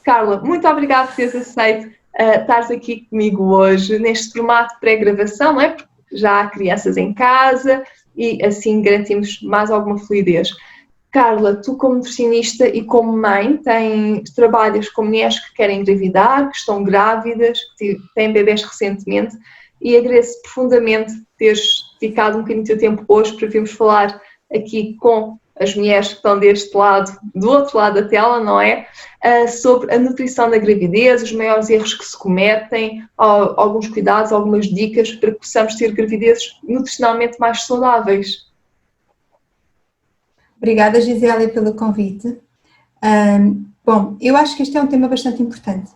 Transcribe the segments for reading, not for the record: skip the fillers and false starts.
Carla, muito obrigada por teres aceito estares aqui comigo hoje, neste formato de pré-gravação, não é? Porque já há crianças em casa e assim garantimos mais alguma fluidez. Carla, tu como nutricionista e como mãe, trabalhas com mulheres que querem engravidar, que estão grávidas, que têm bebés recentemente, e agradeço profundamente teres dedicado um bocadinho do teu tempo hoje para virmos falar aqui com as mulheres que estão deste lado, do outro lado da tela, não é? Sobre a nutrição da gravidez, os maiores erros que se cometem, alguns cuidados, algumas dicas para que possamos ter gravidezes nutricionalmente mais saudáveis. Obrigada, Gisele, pelo convite. Bom, eu acho que este é um tema bastante importante,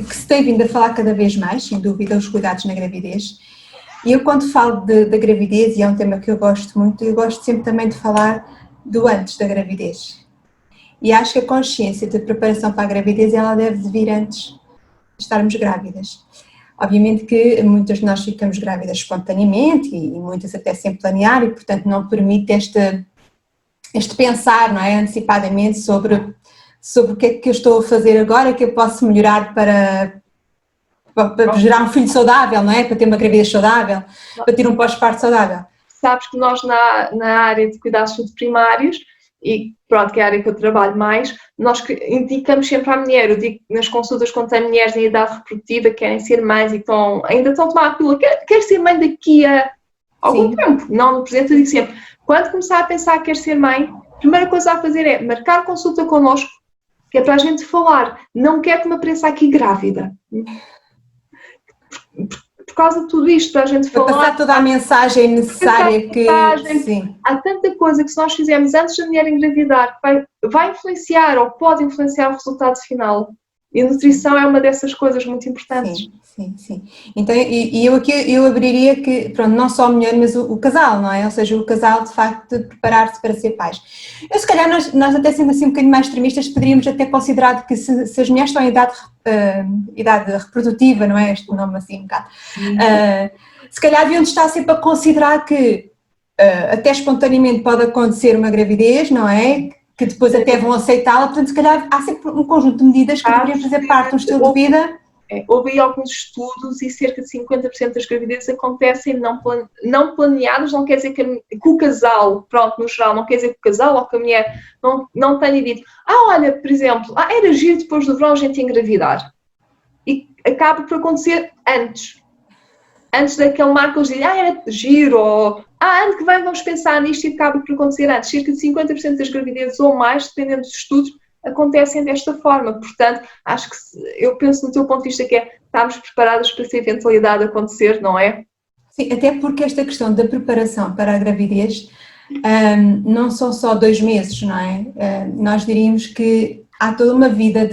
que se tem vindo a falar cada vez mais, sem dúvida, os cuidados na gravidez. E eu, quando falo da gravidez, e é um tema que eu gosto muito, eu gosto sempre também de falar do antes da gravidez. E acho que a consciência de preparação para a gravidez, ela deve vir antes de estarmos grávidas. Obviamente que muitas de nós ficamos grávidas espontaneamente e muitas até sem planear e, portanto, não permite este pensar, não é, antecipadamente sobre o que é que eu estou a fazer agora, que eu posso melhorar para gerar um filho saudável, não é? Para ter uma gravidez saudável, para ter um pós-parto saudável. Sabes que nós na área de cuidados de saúde primários, e pronto, que é a área que eu trabalho mais, nós indicamos sempre à mulher, eu digo nas consultas quando tem mulheres em idade reprodutiva que querem ser mães e ainda estão a tomar a pílula, quer ser mãe daqui a algum tempo, não no presente, eu digo sempre, quando começar a pensar que quer ser mãe, a primeira coisa a fazer é marcar consulta connosco, que é para a gente falar, não quero que me apareça aqui grávida. Por causa de tudo isto, para a gente falar... Para passar toda a mensagem necessária que... Sim. Há tanta coisa que se nós fizermos antes da mulher engravidar, vai influenciar ou pode influenciar o resultado final. E a nutrição é uma dessas coisas muito importantes. Sim. Então, eu abriria que, pronto, não só a mulher, mas o casal, não é? Ou seja, o casal, de facto, de preparar-se para ser pais. Eu, se calhar, nós até sendo assim um bocadinho mais extremistas, poderíamos até considerar que se as mulheres estão em idade reprodutiva, não é? Este nome assim um bocado. Se calhar deviam estar sempre a considerar que até espontaneamente pode acontecer uma gravidez, não é? Que depois até vão aceitá-la, portanto, se calhar há sempre um conjunto de medidas que deveriam fazer parte de um estilo de vida. Houve aí alguns estudos e cerca de 50% das gravidezes acontecem não planeadas, não quer dizer que o casal, pronto, no geral, não quer dizer que o casal ou que a mulher não tenha dito, olha, por exemplo, era giro depois do verão a gente engravidar. E acaba por acontecer antes daquele marco que eles dizem, era giro, ou ano que vem vamos pensar nisto e acaba por acontecer antes. Cerca de 50% das gravidezes ou mais, dependendo dos estudos, acontecem desta forma. Portanto, acho que eu penso no teu ponto de vista que estarmos preparadas para essa eventualidade acontecer, não é? Sim, até porque esta questão da preparação para a gravidez não são só 2 meses, não é? Nós diríamos que há toda uma vida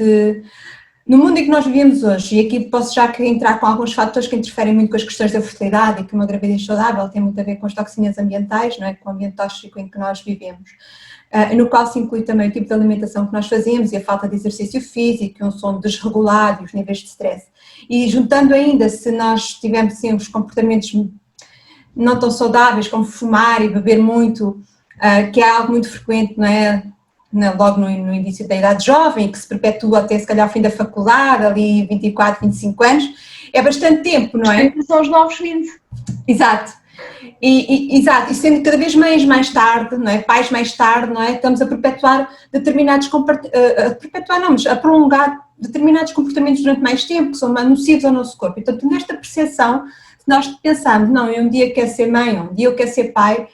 no mundo em que nós vivemos hoje, e aqui posso já entrar com alguns fatores que interferem muito com as questões da fertilidade e que uma gravidez saudável tem muito a ver com as toxinas ambientais, não é? Com o ambiente tóxico em que nós vivemos, no qual se inclui também o tipo de alimentação que nós fazemos e a falta de exercício físico, um sono desregulado e os níveis de stress. E juntando ainda, se nós tivermos assim, os comportamentos não tão saudáveis como fumar e beber muito, que é algo muito frequente, não é? Logo no início da idade jovem, que se perpetua até se calhar ao fim da faculdade, ali 24, 25 anos, é bastante tempo, não é? São os novos 20. Exato. Exato, e sendo cada vez mais tarde, não é? Pais mais tarde, não é? Estamos a perpetuar a prolongar determinados comportamentos durante mais tempo, que são nocivos ao nosso corpo. Então, nesta percepção, se nós pensarmos, não, eu um dia quero ser mãe, um dia eu quero ser pai,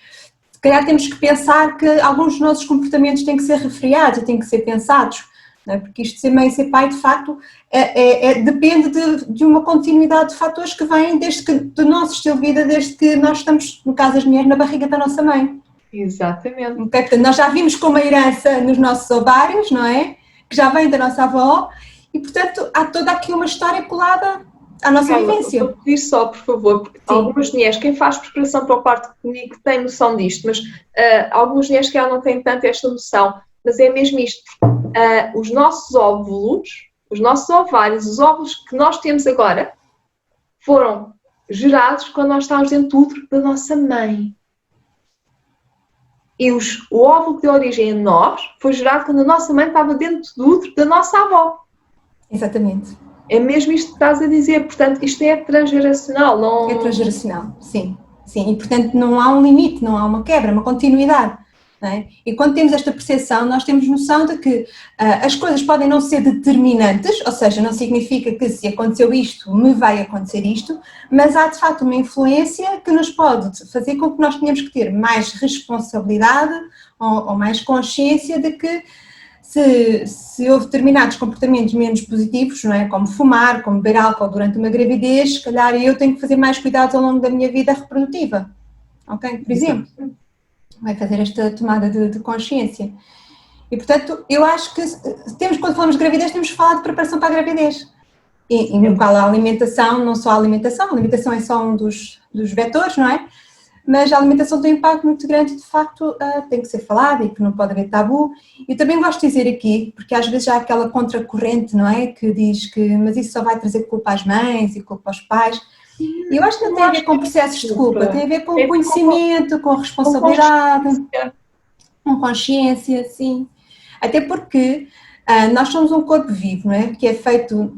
se calhar temos que pensar que alguns dos nossos comportamentos têm que ser refriados e têm que ser pensados, não é? Porque isto de ser mãe e ser pai, de facto, depende de uma continuidade de fatores que vêm do nosso estilo de vida, desde que nós estamos, no caso das mulheres, na barriga da nossa mãe. Exatamente. Okay? Portanto, nós já vimos com uma herança nos nossos ovários, não é? Que já vem da nossa avó e, portanto, há toda aqui uma história colada à nossa vivência. Vou pedir só, por favor, porque algumas mulheres, quem faz preparação para o parto comigo tem noção disto, mas algumas mulheres que não têm tanto esta noção, mas é mesmo isto, os nossos óvulos, os nossos ovários, os óvulos que nós temos agora, foram gerados quando nós estávamos dentro do útero da nossa mãe. E o óvulo que deu origem a nós foi gerado quando a nossa mãe estava dentro do útero da nossa avó. Exatamente. É mesmo isto que estás a dizer, portanto, isto é transgeracional, não... É transgeracional, sim. Sim, e portanto não há um limite, não há uma quebra, uma continuidade. Não é? E quando temos esta percepção, nós temos noção de que as coisas podem não ser determinantes, ou seja, não significa que se aconteceu isto, me vai acontecer isto, mas há de facto uma influência que nos pode fazer com que nós tenhamos que ter mais responsabilidade ou mais consciência de que se houve determinados comportamentos menos positivos, não é? Como fumar, como beber álcool durante uma gravidez, se calhar eu tenho que fazer mais cuidados ao longo da minha vida reprodutiva, ok? Por exemplo, vai fazer esta tomada de consciência. E portanto, eu acho que quando falamos de gravidez, temos que falar de preparação para a gravidez. E no qual a alimentação, não só a alimentação é só um dos vetores, não é? Mas a alimentação tem um impacto muito grande e, de facto, tem que ser falada e que não pode haver tabu. Eu também gosto de dizer aqui, porque às vezes há aquela contracorrente, não é? Que diz que, mas isso só vai trazer culpa às mães e culpa aos pais. E eu acho que não tem a ver com processos de culpa, tem a ver com conhecimento, com responsabilidade, com consciência, sim. Até porque nós somos um corpo vivo, não é? Que é feito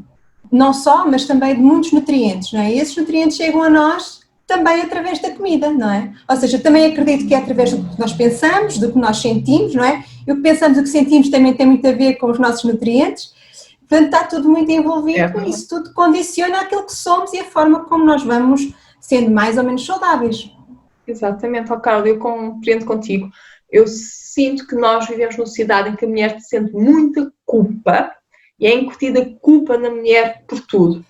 não só, mas também de muitos nutrientes, não é? E esses nutrientes chegam a nós também através da comida, não é? Ou seja, também acredito que é através do que nós pensamos, do que nós sentimos, não é? E o que pensamos e o que sentimos também tem muito a ver com os nossos nutrientes. Portanto, está tudo muito envolvido e isso tudo condiciona aquilo que somos e a forma como nós vamos sendo mais ou menos saudáveis. Exatamente, Carla, eu compreendo contigo. Eu sinto que nós vivemos numa sociedade em que a mulher sente muita culpa e é incutida culpa na mulher por tudo.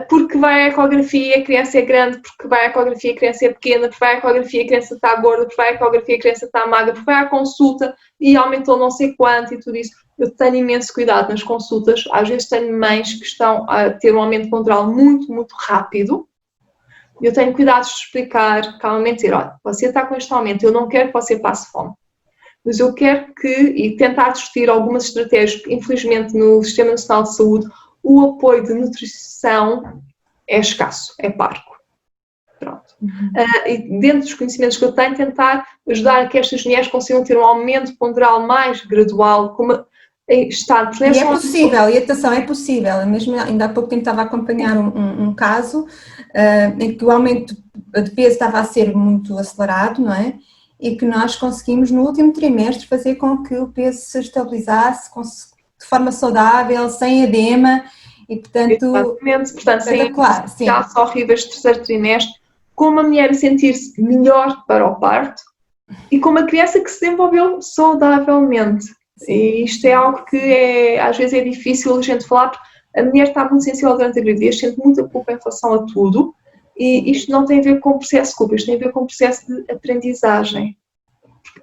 Porque vai à ecografia, a criança é grande, porque vai à ecografia, a criança é pequena, porque vai à ecografia, a criança está gorda, porque vai à ecografia, a criança está magra, porque vai à consulta e aumentou não sei quanto e tudo isso. Eu tenho imenso cuidado nas consultas. Às vezes tenho mães que estão a ter um aumento ponderal muito, muito rápido. Eu tenho cuidado de explicar calmamente, dizer, olha, você está com este aumento, eu não quero que você passe fome. Mas eu quero e tentar discutir algumas estratégias, infelizmente no Sistema Nacional de Saúde, o apoio de nutrição é escasso, é parco. Pronto. E dentro dos conhecimentos que eu tenho, tentar ajudar a que estas mulheres consigam ter um aumento ponderal mais gradual, como está. E é possível, e atenção, é possível. Mesmo ainda há pouco tempo estava a acompanhar um caso em que o aumento de peso estava a ser muito acelerado, não é? E que nós conseguimos no último trimestre fazer com que o peso se estabilizasse de forma saudável, sem edema e portanto... Exatamente, portanto sem casos horríveis de terceiro trimestre, com uma mulher a sentir-se melhor para o parto e com uma criança que se desenvolveu saudavelmente. Sim. E isto é algo que às vezes é difícil a gente falar, porque a mulher está muito sensível durante a gravidez, sente muita culpa em relação a tudo, e isto não tem a ver com o processo de culpa, isto tem a ver com o processo de aprendizagem.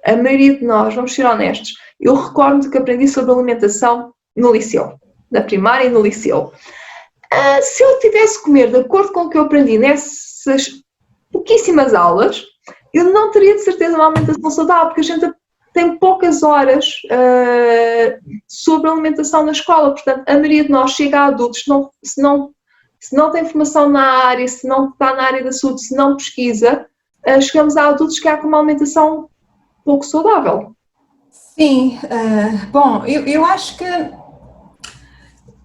A maioria de nós, vamos ser honestos, eu recordo que aprendi sobre alimentação no liceu, na primária e no liceu. Se eu tivesse que comer de acordo com o que eu aprendi nessas pouquíssimas aulas, eu não teria de certeza uma alimentação saudável, porque a gente tem poucas horas sobre alimentação na escola, portanto a maioria de nós chega a adultos, se não tem formação na área, se não está na área da saúde, se não pesquisa, chegamos a adultos que há com uma alimentação pouco saudável. Sim, bom, eu acho que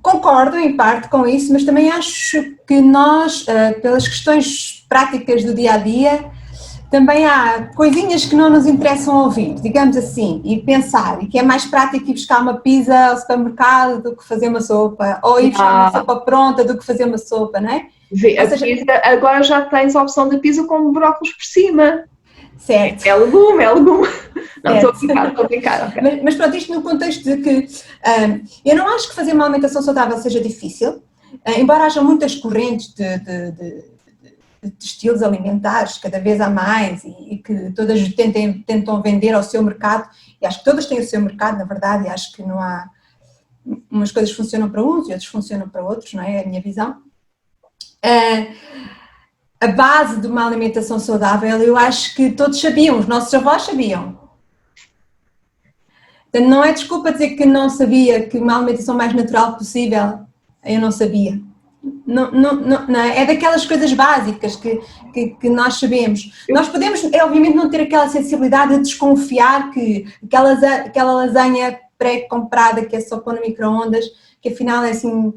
concordo em parte com isso, mas também acho que nós, pelas questões práticas do dia-a-dia, também há coisinhas que não nos interessam ouvir, digamos assim, e pensar, e que é mais prático ir buscar uma pizza ao supermercado do que fazer uma sopa, ou ir buscar uma sopa pronta do que fazer uma sopa, não é? Pizza, agora já tens a opção da pizza com brócolis por cima. Certo. É legume. Não, estou a brincar. Okay. Mas pronto, isto no contexto de que eu não acho que fazer uma alimentação saudável seja difícil, embora haja muitas correntes de estilos alimentares, cada vez há mais, e que todas tentam vender ao seu mercado, e acho que todas têm o seu mercado, na verdade, e acho que não há... Umas coisas funcionam para uns e outras funcionam para outros, não é? É a minha visão. A base de uma alimentação saudável, eu acho que todos sabiam, os nossos avós sabiam. Portanto, não é desculpa dizer que não sabia que uma alimentação mais natural possível, eu não sabia. Não é? É daquelas coisas básicas que nós sabemos. Nós podemos, obviamente, não ter aquela sensibilidade de desconfiar que aquela lasanha pré-comprada que é só pôr no micro-ondas, que afinal é assim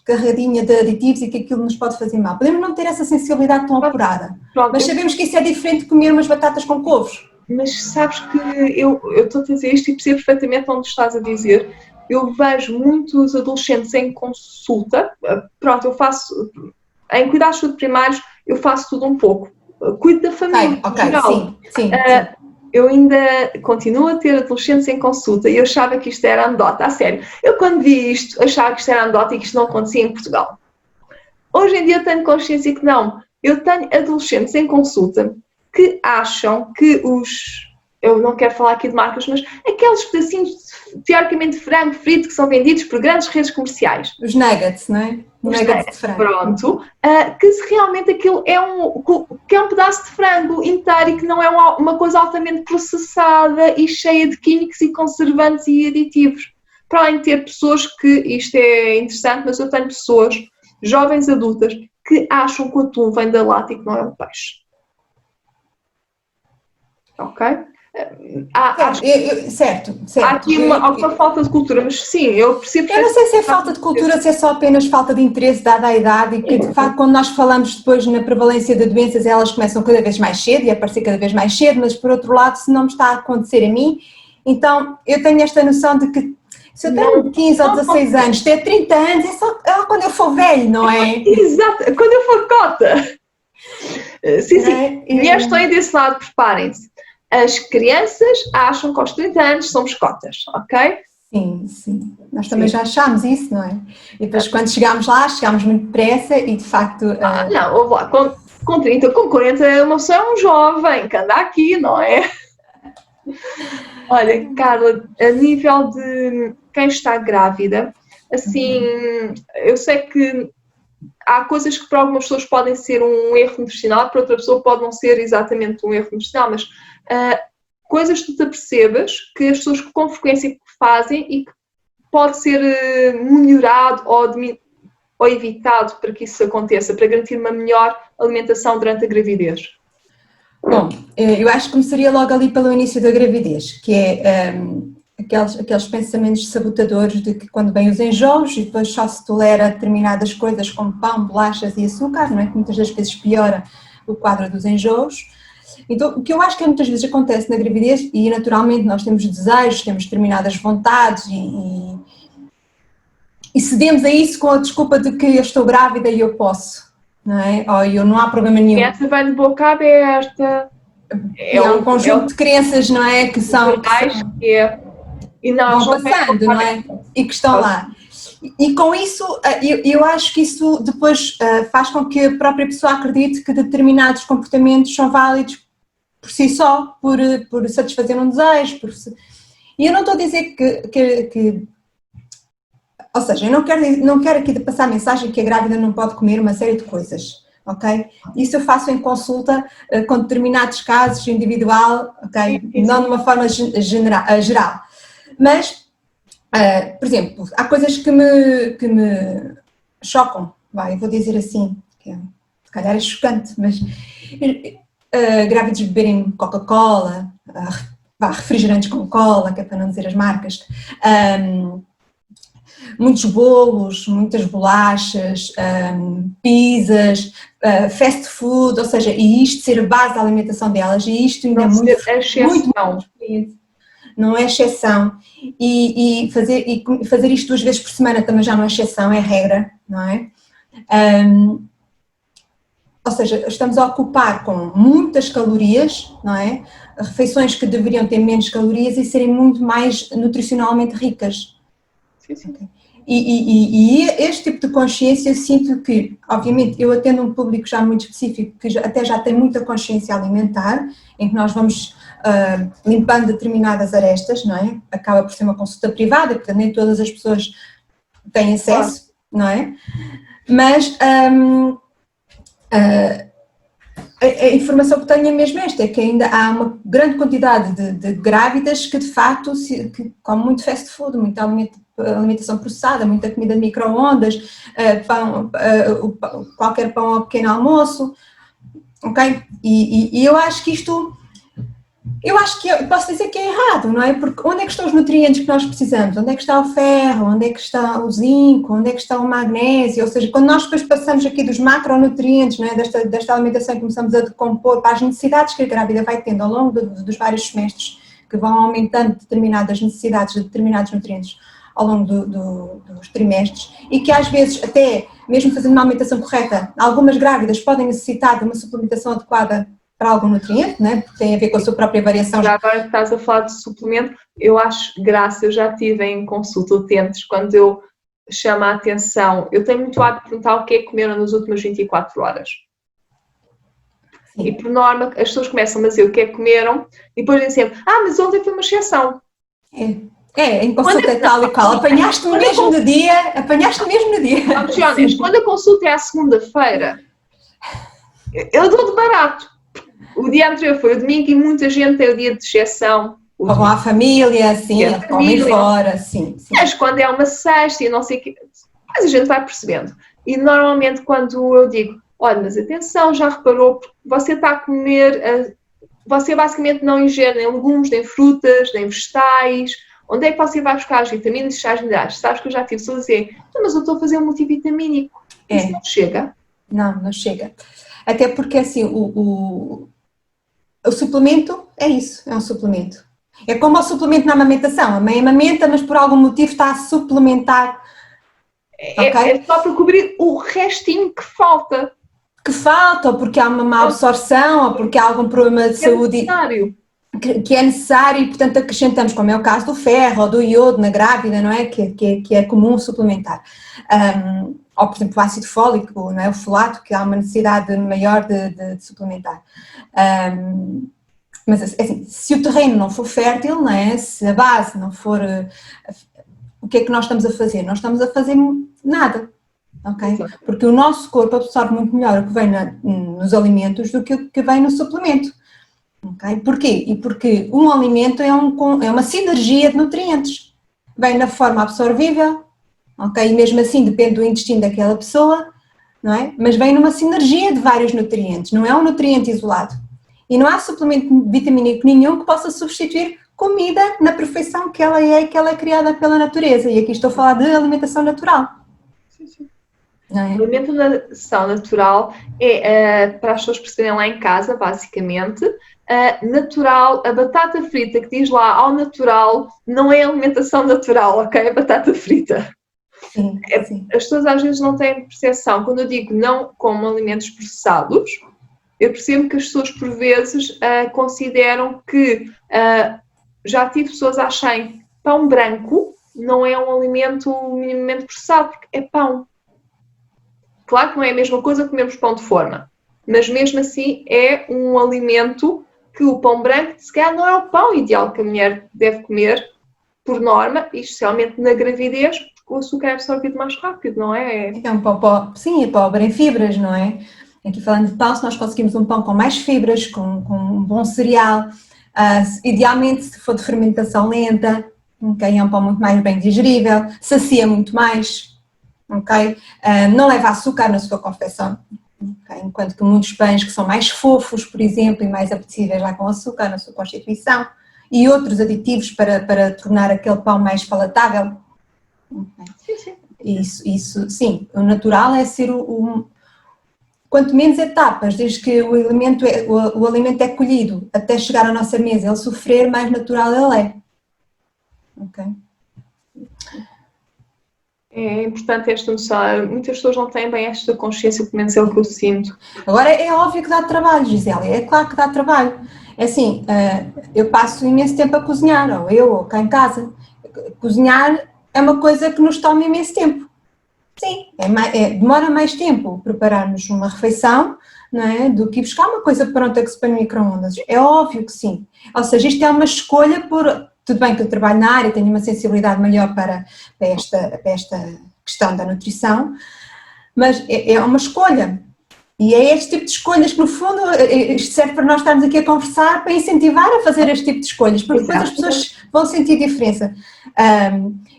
carregadinha de aditivos e que aquilo nos pode fazer mal. Podemos não ter essa sensibilidade tão apurada, mas sabemos que isso é diferente de comer umas batatas com couves. Mas sabes que eu estou a dizer isto e percebo perfeitamente onde estás a dizer. Eu vejo muitos adolescentes em consulta, pronto, eu faço, em cuidados de saúde primários, eu faço tudo um pouco. Cuido da família, okay, geral. sim. Eu ainda continuo a ter adolescentes em consulta e eu achava que isto era anedota, a sério. Eu quando vi isto, achava que isto era anedota e que isto não acontecia em Portugal. Hoje em dia tenho consciência que não. Eu tenho adolescentes em consulta que acham que eu não quero falar aqui de marcas, mas aqueles pedacinhos teoricamente de frango frito que são vendidos por grandes redes comerciais. Os nuggets, não é? Nuggets de frango. Pronto. Que se realmente aquilo é um pedaço de frango inteiro e que não é uma coisa altamente processada e cheia de químicos e conservantes e aditivos. Para além de ter pessoas que, isto é interessante, mas eu tenho pessoas, jovens adultas, que acham que o atum vem da lata e que não é um peixe. Ok? Certo. Há aqui alguma falta de cultura, mas sim, eu percebo. Eu não sei se é falta de cultura, se é só apenas falta de interesse dada a idade e que, de facto, quando nós falamos depois na prevalência de doenças, elas começam cada vez mais cedo e a aparecer cada vez mais cedo, mas por outro lado, se não me está a acontecer a mim, então eu tenho esta noção de que se eu tenho 15 ou 16 anos, ter 30 anos, é só quando eu for velho, não é? Exato, quando eu for cota. Sim. Mulheres estão aí desse lado, preparem-se. As crianças acham que aos 30 anos somos cotas, ok? Sim. Nós também já achámos isso, não é? E depois quando chegámos lá, chegámos muito depressa e de facto... Não, ouve lá, com 30, com 40, uma pessoa é um jovem que anda aqui, não é? Olha, Carla, a nível de quem está grávida, assim, eu sei que há coisas que para algumas pessoas podem ser um erro nutricional, para outra pessoa pode não ser exatamente um erro nutricional, mas coisas que tu te apercebas que as pessoas com frequência fazem e que pode ser melhorado ou evitado para que isso aconteça, para garantir uma melhor alimentação durante a gravidez. Bom, eu acho que começaria logo ali pelo início da gravidez, que é aqueles pensamentos sabotadores de que quando vêm os enjoos e depois só se tolera determinadas coisas como pão, bolachas e açúcar, não é? Que muitas das vezes piora o quadro dos enjoos. Então, o que eu acho que muitas vezes acontece na gravidez, e naturalmente nós temos desejos, temos determinadas vontades e cedemos a isso com a desculpa de que eu estou grávida e eu posso, não é? Ou não há problema nenhum. Essa vai de boca aberta. É um conjunto de crenças, não é? Que são e não vão passando, não é? E que estão lá. E com isso, eu acho que isso depois faz com que a própria pessoa acredite que determinados comportamentos são válidos por si só, por satisfazer um desejo. E eu não estou a dizer que ou seja, eu não quero aqui passar a mensagem que a grávida não pode comer uma série de coisas, ok? Isso eu faço em consulta com determinados casos, individual, ok? Não de uma forma geral. Mas, por exemplo, há coisas que me chocam, eu vou dizer assim, que se calhar é chocante, mas grávidos beberem Coca-Cola, refrigerantes com cola, que é para não dizer as marcas, muitos bolos, muitas bolachas, pizzas, fast food, ou seja, e isto ser a base da alimentação delas, e isto ainda não é muito não é exceção, e fazer isto 2 vezes por semana também já não é exceção, é regra, não é? Ou seja, estamos a ocupar com muitas calorias, não é? Refeições que deveriam ter menos calorias e serem muito mais nutricionalmente ricas. Sim. E este tipo de consciência eu sinto que, obviamente, eu atendo um público já muito específico que até já tem muita consciência alimentar, em que nós vamos limpando determinadas arestas, não é? Acaba por ser uma consulta privada, porque nem todas as pessoas têm acesso, não é? Mas a informação que tenho é mesmo esta, é que ainda há uma grande quantidade de grávidas que de facto que comem muito fast food, muita alimentação processada, muita comida de micro-ondas, qualquer pão ao pequeno almoço, ok? E eu acho que isto, posso dizer que é errado, não é? Porque onde é que estão os nutrientes que nós precisamos? Onde é que está o ferro? Onde é que está o zinco? Onde é que está o magnésio? Ou seja, quando nós depois passamos aqui dos macronutrientes, não é? desta alimentação e começamos a decompor para as necessidades que a grávida vai tendo ao longo dos vários semestres, que vão aumentando determinadas necessidades de determinados nutrientes ao longo dos trimestres, e que às vezes até, mesmo fazendo uma alimentação correta, algumas grávidas podem necessitar de uma suplementação adequada para algum nutriente, né? Porque tem a ver com a sua própria variação. Já agora que estás a falar de suplemento, eu acho graça, eu já tive em consulta utentes, quando eu chamo a atenção, eu tenho muito hábito de perguntar o que é que comeram nas últimas 24 horas. Sim. E por norma, as pessoas começam a dizer o que é que comeram, e depois dizem sempre, mas ontem foi uma exceção. Em consulta tal e qual, apanhaste-me mesmo no dia. Vamos ser honestos, quando a consulta é à segunda-feira, eu dou de barato. O dia anterior foi o domingo e muita gente tem o dia de exceção. Com a família, sim, comem fora, sim. Mas quando é uma sexta e não sei o quê, mas a gente vai percebendo. E normalmente quando eu digo, olha, mas atenção, já reparou, porque você está a comer, você basicamente não ingere nem legumes, nem frutas, nem vegetais. Onde é que você vai buscar as vitaminas e os sais minerais? Sabes que eu já tive pessoas a dizer, mas eu estou a fazer um multivitamínico. Isso não chega? Não chega. Até porque assim, o suplemento é isso, é um suplemento. É como o suplemento na amamentação. A mãe amamenta, mas por algum motivo está a suplementar. É só para cobrir o restinho que falta. Ou porque há uma má absorção, ou porque há algum problema de saúde. Que é necessário e, portanto, acrescentamos, como é o caso do ferro ou do iodo na grávida, não é? Que é comum suplementar. Ou, por exemplo, o ácido fólico, não é? O folato, que há uma necessidade maior de suplementar. Mas, assim, se o terreno não for fértil, não é? Se a base não for... o que é que nós estamos a fazer? Não estamos a fazer nada, ok? Porque o nosso corpo absorve muito melhor o que vem nos alimentos do que o que vem no suplemento. Okay? Porquê? E porque um alimento é uma sinergia de nutrientes. Vem na forma absorvível, ok? E mesmo assim depende do intestino daquela pessoa, não é? Mas vem numa sinergia de vários nutrientes, não é um nutriente isolado. E não há suplemento vitamínico nenhum que possa substituir comida na perfeição que ela é criada pela natureza. E aqui estou a falar de alimentação natural. Sim. Não é? A alimentação natural é, para as pessoas perceberem lá em casa, basicamente, natural, a batata frita que diz lá ao natural não é alimentação natural, ok? É batata frita. Sim. As pessoas às vezes não têm percepção. Quando eu digo não como alimentos processados, eu percebo que as pessoas por vezes consideram que já tive pessoas a acharem pão branco não é um alimento minimamente processado, porque é pão. Claro que não é a mesma coisa que comermos pão de forma, mas mesmo assim é um alimento que o pão branco, se calhar, não é o pão ideal que a mulher deve comer, por norma, e especialmente na gravidez, porque o açúcar é absorvido mais rápido, não é? É um pão, sim, é pobre em fibras, não é? Aqui falando de pão, se nós conseguimos um pão com mais fibras, com um bom cereal, idealmente se for de fermentação lenta, okay, é um pão muito mais bem digerível, sacia muito mais, ok? Não leva açúcar na sua confecção, okay? Enquanto que muitos pães que são mais fofos, por exemplo, e mais apetecíveis lá com açúcar na sua constituição, e outros aditivos para tornar aquele pão mais palatável. Okay? Sim. Isso, sim, o natural é ser quanto menos etapas, desde que o alimento é colhido até chegar à nossa mesa, ele sofrer, mais natural ele é. Ok? É importante esta noção. Muitas pessoas não têm bem esta consciência, pelo menos é o que eu sinto. Agora é óbvio que dá trabalho, Gisele, é claro que dá trabalho. É assim, eu passo imenso tempo a cozinhar, ou cá em casa. Cozinhar é uma coisa que nos toma imenso tempo. Sim, demora mais tempo prepararmos uma refeição, não é, do que buscar uma coisa pronta que se põe no micro-ondas. É óbvio que sim. Ou seja, isto é uma escolha Tudo bem que eu trabalho na área, tenho uma sensibilidade maior para esta questão da nutrição, mas é uma escolha. E é este tipo de escolhas que, no fundo, isto serve para nós estarmos aqui a conversar, para incentivar a fazer este tipo de escolhas, porque depois as pessoas vão sentir diferença.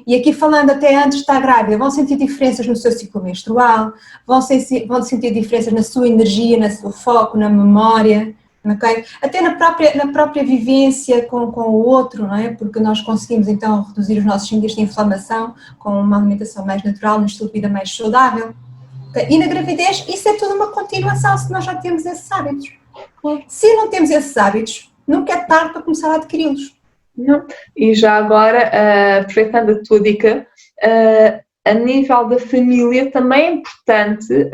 E aqui falando até antes de estar grávida, vão sentir diferenças no seu ciclo menstrual, vão sentir diferenças na sua energia, no seu foco, na memória, okay? Até na própria vivência com o outro, não é? Porque nós conseguimos então reduzir os nossos índices de inflamação com uma alimentação mais natural, um estilo de vida mais saudável. E na gravidez isso é tudo uma continuação se nós já temos esses hábitos. Se não temos esses hábitos, nunca é tarde para começar a adquiri-los. Não. E já agora, aproveitando a tua dica, a nível da família também é importante,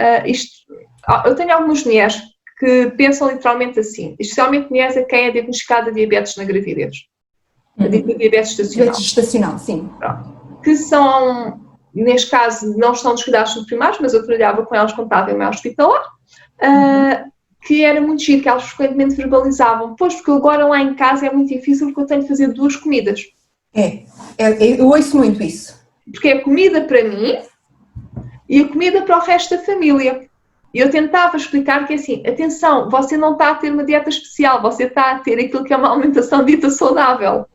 eu tenho algumas mulheres que pensam literalmente assim, especialmente mulheres a quem é diagnosticada diabetes na gravidez. A diabetes estacional. Diabetes estacional, sim. Pronto. Que são, neste caso, não estão nos cuidados primários, mas eu trabalhava com elas quando estava em meu hospitalar, que era muito giro, que elas frequentemente verbalizavam, pois, porque agora lá em casa é muito difícil porque eu tenho de fazer 2 comidas. Eu ouço muito isso. Porque é comida para mim e a comida para o resto da família. E eu tentava explicar que assim, atenção, você não está a ter uma dieta especial, você está a ter aquilo que é uma alimentação dita saudável.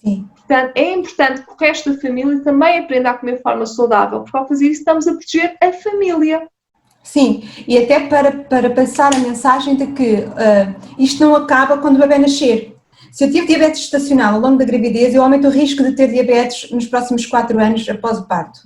Sim. Portanto, é importante que o resto da família também aprenda a comer de forma saudável, porque ao fazer isso estamos a proteger a família. Sim, e até para passar a mensagem de que isto não acaba quando o bebê nascer. Se eu tive diabetes estacional ao longo da gravidez, eu aumento o risco de ter diabetes nos próximos 4 anos após o parto,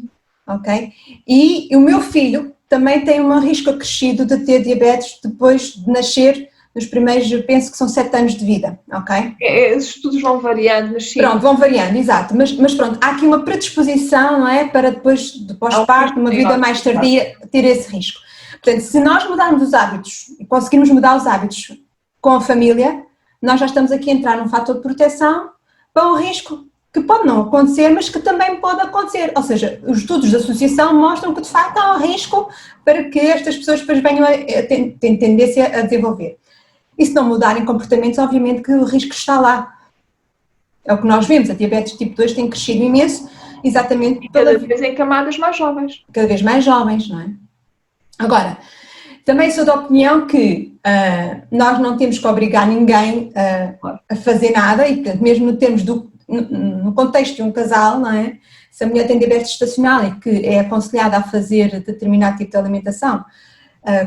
ok? E o meu filho também tem um risco acrescido de ter diabetes depois de nascer, nos primeiros, eu penso que são 7 anos de vida, ok? Os estudos vão variando, mas sim. Pronto, vão variando, exato, mas pronto, há aqui uma predisposição, não é, para depois, do pós-parto, uma vida mais tardia, ter esse risco. Portanto, se nós mudarmos os hábitos e conseguirmos mudar os hábitos com a família, nós já estamos aqui a entrar num fator de proteção para um risco que pode não acontecer, mas que também pode acontecer. Ou seja, os estudos da associação mostram que de facto há um risco para que estas pessoas depois venham têm tendência a desenvolver. E se não mudarem comportamentos, obviamente que o risco está lá. É o que nós vemos, a diabetes tipo 2 tem crescido imenso, exatamente cada vez em camadas mais jovens. Cada vez mais jovens, não é? Agora, também sou da opinião que nós não temos que obrigar ninguém a fazer nada e, portanto, mesmo no termos no contexto de um casal, não é? Se a mulher tem diabetes estacional e que é aconselhada a fazer determinado tipo de alimentação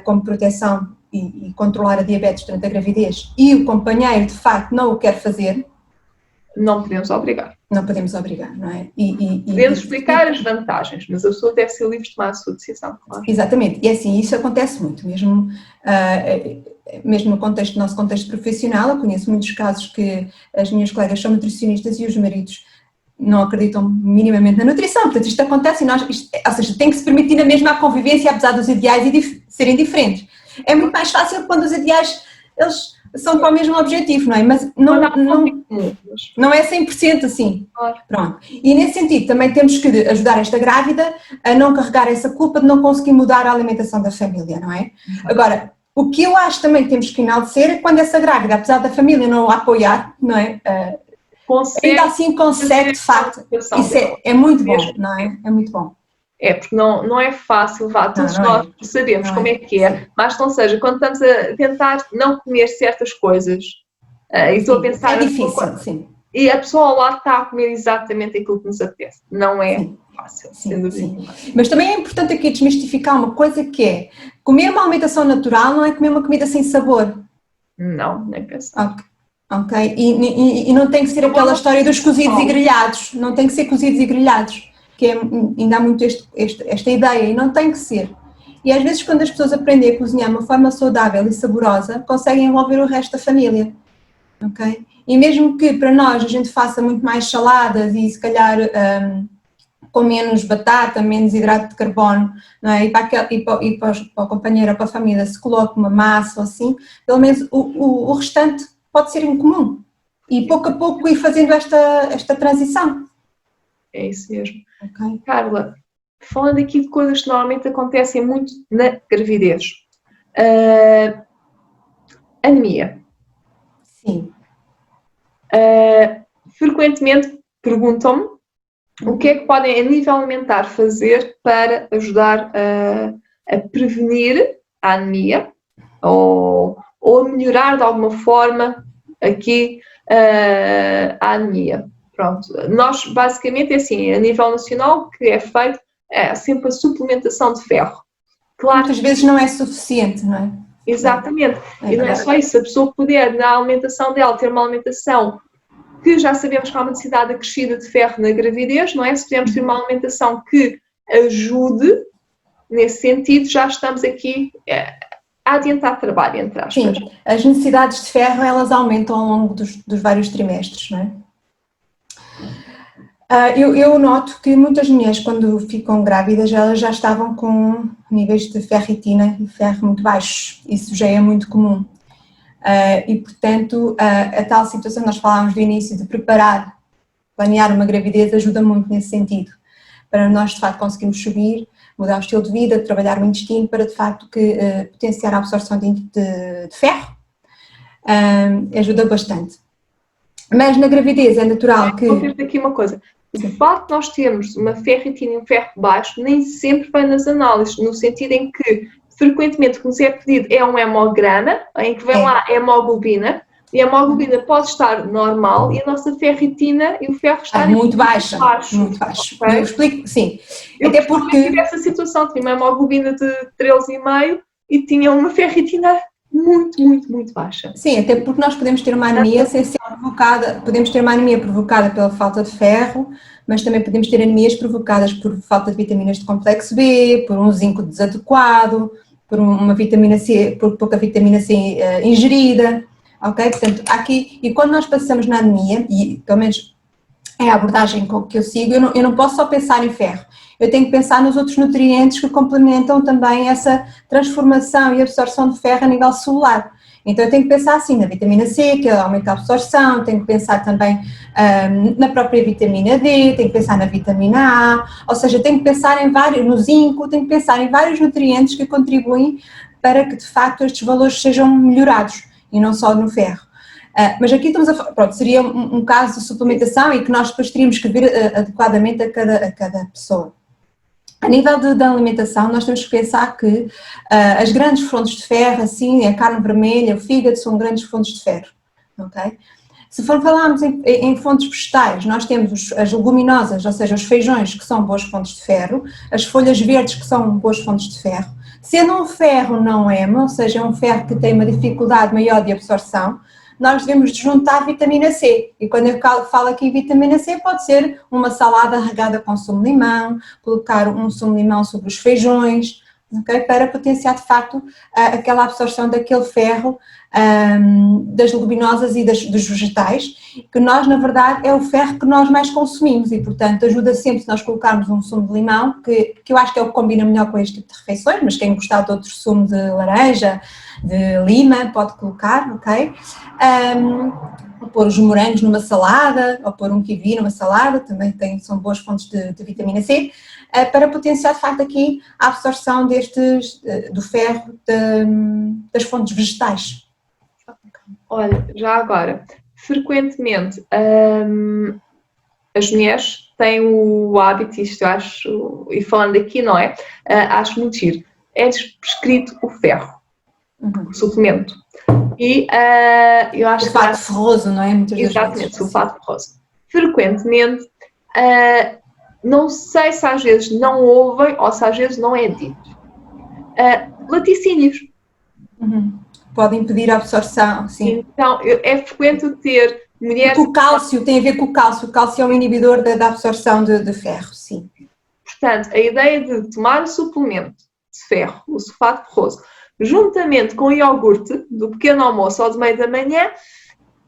como proteção e controlar a diabetes durante a gravidez e o companheiro de facto não o quer fazer, não podemos obrigar. Não podemos obrigar, não é? Podemos explicar as vantagens, mas a pessoa deve ser livre de tomar a sua decisão, claro. Exatamente, e assim, isso acontece muito, mesmo no nosso contexto profissional. Eu conheço muitos casos que as minhas colegas são nutricionistas e os maridos não acreditam minimamente na nutrição, portanto isto acontece e ou seja, tem que se permitir a mesma convivência apesar dos ideais serem diferentes. É muito mais fácil quando os ideais, eles são para o mesmo objetivo, não é? Mas não é 100% assim. Claro. Pronto. E nesse sentido também temos que ajudar esta grávida a não carregar essa culpa de não conseguir mudar a alimentação da família, não é? Agora, o que eu acho também que temos que enaltecer é quando essa grávida, apesar da família não a apoiar, não é? Ainda assim consegue de facto. Isso é muito bom, não é? É muito bom. É, porque não é fácil, todos nós sabemos como é que é, mas não seja, quando estamos a tentar não comer certas coisas, e estou a pensar... É difícil, sim. E a pessoa ao lado está a comer exatamente aquilo que nos apetece, não é fácil, sem dúvida. Sim. Mas também é importante aqui desmistificar uma coisa que é, comer uma alimentação natural não é comer uma comida sem sabor. Não, nem pensar. Ok, e não tem que ser aquela história dos cozidos e grelhados, não tem que ser cozidos e grelhados. Que ainda há muito esta ideia, e não tem que ser. E às vezes quando as pessoas aprendem a cozinhar de uma forma saudável e saborosa, conseguem envolver o resto da família, ok? E mesmo que para nós a gente faça muito mais saladas e se calhar com menos batata, menos hidrato de carbono, não é? E para o companheiro ou para a família se coloque uma massa ou assim, pelo menos o restante pode ser incomum. E pouco a pouco ir fazendo esta transição. É isso mesmo. Okay. Carla, falando aqui de coisas que normalmente acontecem muito na gravidez. Anemia. Sim. Frequentemente perguntam-me o que é que podem a nível alimentar fazer para ajudar a prevenir a anemia ou melhorar de alguma forma aqui a anemia. Pronto, nós basicamente é assim, a nível nacional o que é feito é sempre a suplementação de ferro. Claro, muitas vezes não é suficiente, não é? Exatamente, e não é só isso, se a pessoa puder na alimentação dela ter uma alimentação que já sabemos que há uma necessidade acrescida de ferro na gravidez, não é? Se pudermos ter uma alimentação que ajude nesse sentido, já estamos aqui a adiantar trabalho, entre aspas. Sim, as necessidades de ferro elas aumentam ao longo dos vários trimestres, não é? Eu noto que muitas mulheres, quando ficam grávidas, elas já estavam com níveis de ferritina e ferro muito baixos. Isso já é muito comum. E, portanto, a tal situação que nós falámos do início de planear uma gravidez, ajuda muito nesse sentido. Para nós, de facto, conseguirmos subir, mudar o estilo de vida, trabalhar o intestino para, de facto, potenciar a absorção de ferro, ajuda bastante. Mas na gravidez é natural que... Vou ter aqui uma coisa. O facto de nós termos uma ferritina e um ferro baixo nem sempre vem nas análises, no sentido em que frequentemente o que nos é pedido é um hemograma, em que vem lá a hemoglobina, e a hemoglobina pode estar normal e a nossa ferritina e o ferro está muito baixa. Muito baixo. Okay? Eu explico, sim. Até porque tive essa situação, tinha uma hemoglobina de 13,5 e tinha uma ferritina muito baixa. Sim, até porque nós podemos ter uma anemia sem ser provocada, podemos ter uma anemia provocada pela falta de ferro, mas também podemos ter anemias provocadas por falta de vitaminas de complexo B, por um zinco desadequado, por uma vitamina C, por pouca vitamina C ingerida, ok? Portanto, aqui, e quando nós passamos na anemia, e pelo menos é a abordagem que eu sigo, eu não posso só pensar em ferro, eu tenho que pensar nos outros nutrientes que complementam também essa transformação e absorção de ferro a nível celular. Então eu tenho que pensar assim na vitamina C, que aumenta a absorção, tenho que pensar também na própria vitamina D, tenho que pensar na vitamina A, ou seja, tenho que pensar no zinco, tenho que pensar em vários nutrientes que contribuem para que de facto estes valores sejam melhorados e não só no ferro. Mas aqui estamos pronto, seria um caso de suplementação e que nós depois teríamos que ver adequadamente a cada pessoa. A nível da alimentação, nós temos que pensar que as grandes fontes de ferro, assim, a carne vermelha, o fígado, são grandes fontes de ferro, ok? Se falarmos em fontes vegetais, nós temos as leguminosas, ou seja, os feijões, que são boas fontes de ferro, as folhas verdes, que são boas fontes de ferro. Sendo um ferro não hemo, ou seja, um ferro que tem uma dificuldade maior de absorção, nós devemos juntar vitamina C. E quando eu falo aqui em vitamina C, pode ser uma salada regada com sumo de limão, colocar um sumo de limão sobre os feijões, okay? Para potenciar de facto aquela absorção daquele ferro das leguminosas e dos vegetais, que nós, na verdade, é o ferro que nós mais consumimos e, portanto, ajuda sempre se nós colocarmos um sumo de limão, que eu acho que é o que combina melhor com este tipo de refeições, mas quem gostar de outro sumo de laranja, de lima, pode colocar, ok? Ou pôr os morangos numa salada, ou pôr um kiwi numa salada, também são boas fontes de vitamina C, para potenciar de facto aqui a absorção do ferro das fontes vegetais. Olha, já agora, frequentemente as mulheres têm o hábito, isto eu acho, e falando aqui, não é? Acho muito giro, é-lhes prescrito o ferro, o suplemento. E eu acho sulfato ferroso, não é? Muitas exatamente, sulfato ferroso. Frequentemente, não sei se às vezes não ouvem ou se às vezes não é dito. Laticínios. Podem impedir a absorção, sim. Então, é frequente ter mulheres... O cálcio, tem a ver com o cálcio é um inibidor da absorção de ferro, sim. Portanto, a ideia de tomar o suplemento de ferro, o sulfato ferroso, juntamente com o iogurte do pequeno almoço ou de meio da manhã,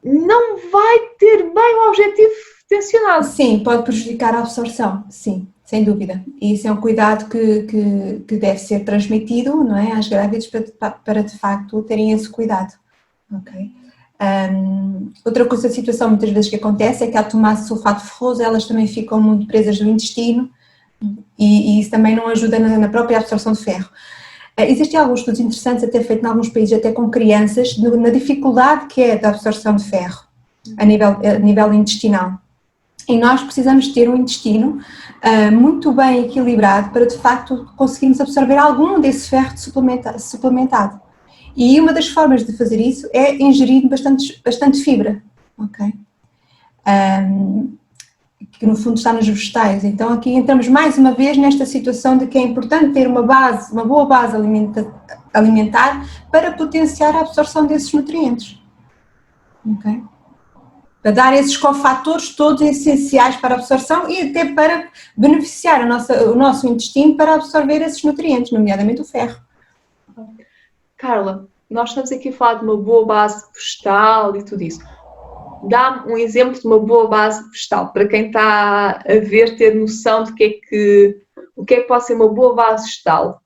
não vai ter bem o objetivo tensionado. Sim, pode prejudicar a absorção, sim, sem dúvida. E isso é um cuidado que deve ser transmitido, não é, às grávidas para de facto terem esse cuidado. Ok. Outra situação muitas vezes que acontece é que ao tomar sulfato ferroso elas também ficam muito presas no intestino e isso também não ajuda na própria absorção de ferro. Existem alguns estudos interessantes, até feitos em alguns países, até com crianças, na dificuldade que é da absorção de ferro a nível intestinal. E nós precisamos ter um intestino muito bem equilibrado para, de facto, conseguirmos absorver algum desse ferro suplementado. E uma das formas de fazer isso é ingerir bastante fibra, ok? Que no fundo está nos vegetais. Então aqui entramos mais uma vez nesta situação de que é importante ter uma boa base alimentar para potenciar a absorção desses nutrientes, ok? Para dar esses cofatores todos essenciais para a absorção e até para beneficiar o nosso intestino para absorver esses nutrientes, nomeadamente o ferro. Carla, nós estamos aqui a falar de uma boa base vegetal e tudo isso. Dá-me um exemplo de uma boa base vegetal, para quem está a ver, ter noção de o que é que pode ser uma boa base vegetal.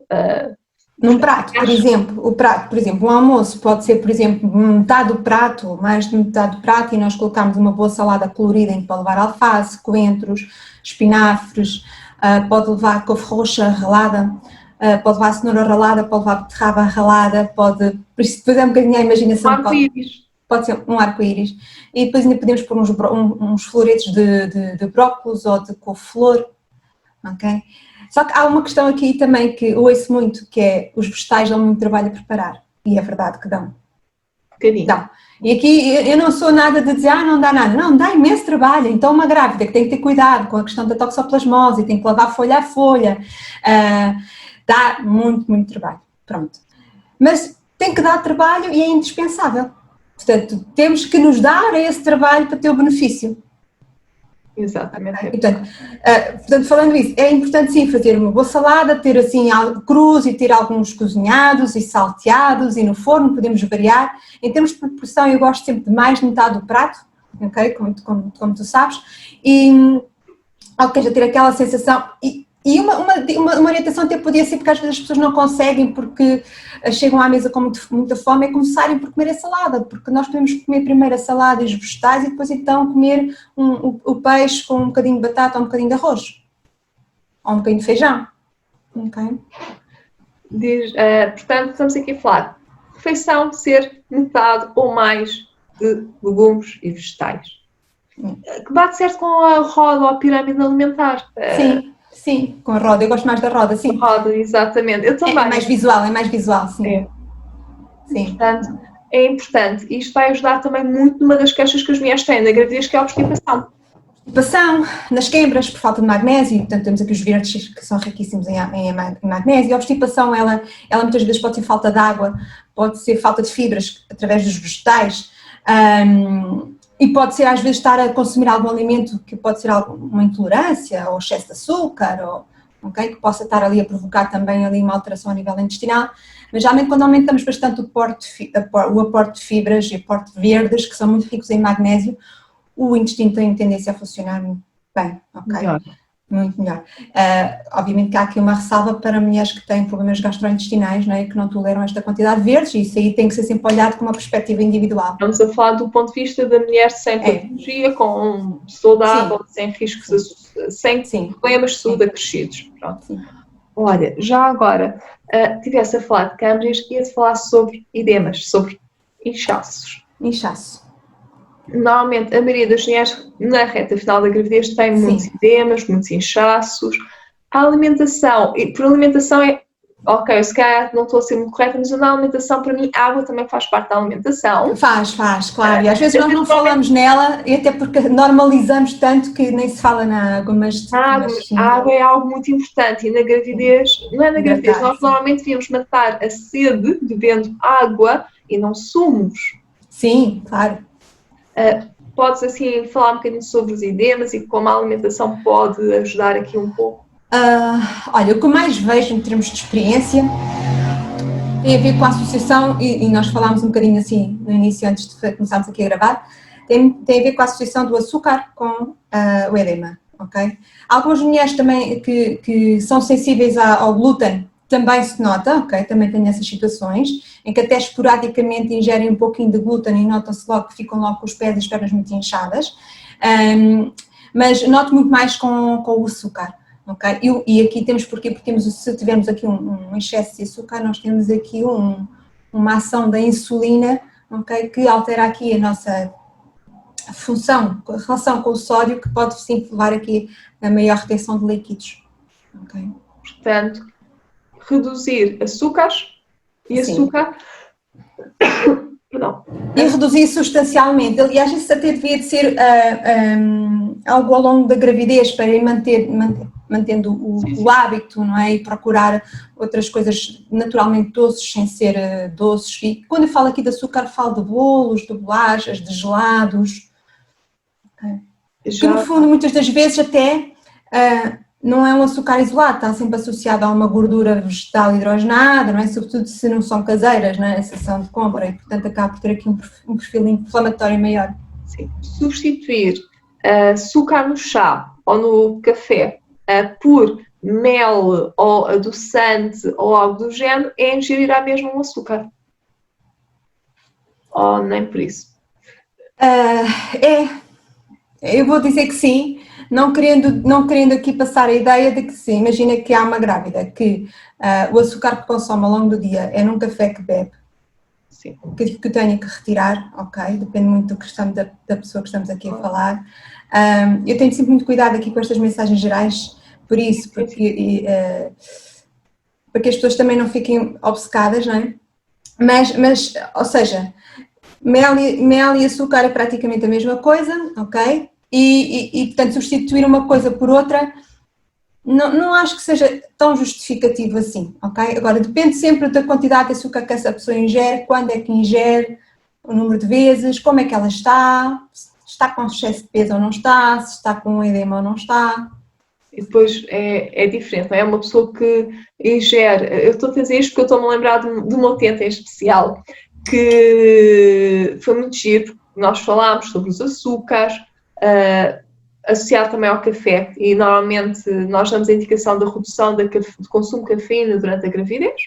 Num prato, por exemplo, um almoço pode ser, por exemplo, metade do prato, ou mais de metade do prato, e nós colocamos uma boa salada colorida em que pode levar alface, coentros, espinafres, pode levar couve-roxa ralada, pode levar cenoura ralada, pode levar beterraba ralada, depois é um bocadinho a imaginação. Um arco-íris. Pode ser um arco-íris. E depois ainda podemos pôr uns floretes de brócolis ou de couve-flor, ok? Só que há uma questão aqui também que eu ouço muito, que é os vegetais dão muito trabalho a preparar. E é verdade que dão. Dão. E aqui eu não sou nada de dizer, não dá nada. Não, dá imenso trabalho. Então uma grávida que tem que ter cuidado com a questão da toxoplasmose, tem que lavar folha a folha, dá muito, muito trabalho. Pronto. Mas tem que dar trabalho e é indispensável. Portanto, temos que nos dar esse trabalho para ter o benefício. Exatamente. Portanto, falando isso, é importante sim fazer uma boa salada, ter assim crus e ter alguns cozinhados e salteados e no forno, podemos variar. Em termos de proporção, eu gosto sempre de mais de metade do prato, ok? Como tu sabes, ou seja, ter aquela sensação. E uma orientação até podia ser, porque às vezes as pessoas não conseguem, porque chegam à mesa com muita fome, é começarem por comer a salada, porque nós podemos comer primeiro a salada e os vegetais e depois então comer o peixe com um bocadinho de batata ou um bocadinho de arroz, ou um bocadinho de feijão, ok? Portanto, estamos aqui a falar de refeição ser metade ou mais de legumes e vegetais. Que bate certo com a roda ou a pirâmide alimentar. Sim, com a roda. Eu gosto mais da roda, sim. Roda, exatamente. Eu também. É mais visual, sim. Sim. Portanto, é importante. Isto vai ajudar também muito numa das queixas que as mulheres têm na gravidez, que é a obstipação. Obstipação, nas queimbras, por falta de magnésio. Portanto, temos aqui os verdes que são riquíssimos em magnésio. A obstipação, ela muitas vezes pode ser falta de água, pode ser falta de fibras através dos vegetais. E pode ser às vezes estar a consumir algum alimento que pode ser uma intolerância ou excesso de açúcar, que possa estar ali a provocar também ali uma alteração a nível intestinal. Mas geralmente quando aumentamos bastante o aporte de fibras e o aporte de verdes, que são muito ricos em magnésio, o intestino tem tendência a funcionar muito bem, ok? Melhor. Muito melhor. Obviamente que há aqui uma ressalva para mulheres que têm problemas gastrointestinais, não é? Que não toleram esta quantidade de verdes, e isso aí tem que ser sempre olhado com uma perspectiva individual. Estamos a falar do ponto de vista da mulher sem patologia, com saudável, sem riscos, sem problemas de saúde acrescidos. Pronto. Sim. Olha, já agora, estivesse a falar de câimbras, ia-se falar sobre edemas, sobre inchaços. Inchaço. Normalmente, a maioria das mulheres, na reta final da gravidez, tem muitos edemas, muitos inchaços. A alimentação, e por alimentação ok, se calhar não estou a ser muito correta, mas na alimentação, para mim, a água também faz parte da alimentação. Faz, claro. E às vezes nós não falamos nela, e até porque normalizamos tanto que nem se fala na água, mas... A água é algo muito importante, e na gravidez, não é na gravidez, nós normalmente devíamos matar a sede bebendo água e não sumos. Sim, claro. Podes assim falar um bocadinho sobre os edemas e como a alimentação pode ajudar aqui um pouco? Olha, o que eu mais vejo em termos de experiência tem a ver com a associação, e nós falámos um bocadinho assim no início, antes de começarmos aqui a gravar, tem a ver com a associação do açúcar com o edema, ok? Algumas mulheres também que são sensíveis ao glúten também se nota, ok? Também tem essas situações, em que até esporadicamente ingerem um pouquinho de glúten e notam-se logo que ficam logo com os pés e as pernas muito inchadas, mas noto muito mais com o açúcar. Okay? E aqui temos porque se tivermos aqui um excesso de açúcar, nós temos aqui uma ação da insulina, okay? Que altera aqui a nossa função, a relação com o sódio, que pode sim levar aqui a maior retenção de líquidos. Okay? Portanto, reduzir açúcares e açúcar Perdão. E reduzir substancialmente. Aliás, isso até devia de ser algo ao longo da gravidez para ir mantendo o hábito, não é? E procurar outras coisas naturalmente doces, sem ser doces. E quando eu falo aqui de açúcar, falo de bolos, de bolachas, de gelados. Okay. Que no fundo, muitas das vezes até não é um açúcar isolado, está sempre associado a uma gordura vegetal hidrogenada, não é? Sobretudo se não são caseiras, não é? Se são de compra, e portanto acaba por ter aqui um perfil inflamatório maior. Sim. Substituir açúcar no chá ou no café por mel ou adoçante ou algo do género é ingerir mesmo um açúcar. Ou nem por isso? Eu vou dizer que sim. Não querendo aqui passar a ideia de que sim, imagina que há uma grávida que o açúcar que consome ao longo do dia é num café que bebe, sim, que tenho que retirar, ok? Depende muito da pessoa que estamos aqui a falar. Eu tenho sempre muito cuidado aqui com estas mensagens gerais, por isso, porque para que as pessoas também não fiquem obcecadas, não é? Mas ou seja, mel e açúcar é praticamente a mesma coisa, ok? E portanto, substituir uma coisa por outra não acho que seja tão justificativo assim, ok? Agora, depende sempre da quantidade de açúcar que essa pessoa ingere, quando é que ingere, o número de vezes, como é que ela está, se está com excesso de peso ou não está, se está com edema ou não está. E depois é diferente, não é? Uma pessoa que ingere, eu estou a dizer isto porque eu estou-me a lembrar de uma utente em especial, que foi muito giro, nós falámos sobre os açúcares, associado também ao café, e normalmente nós damos a indicação da redução do consumo de cafeína durante a gravidez,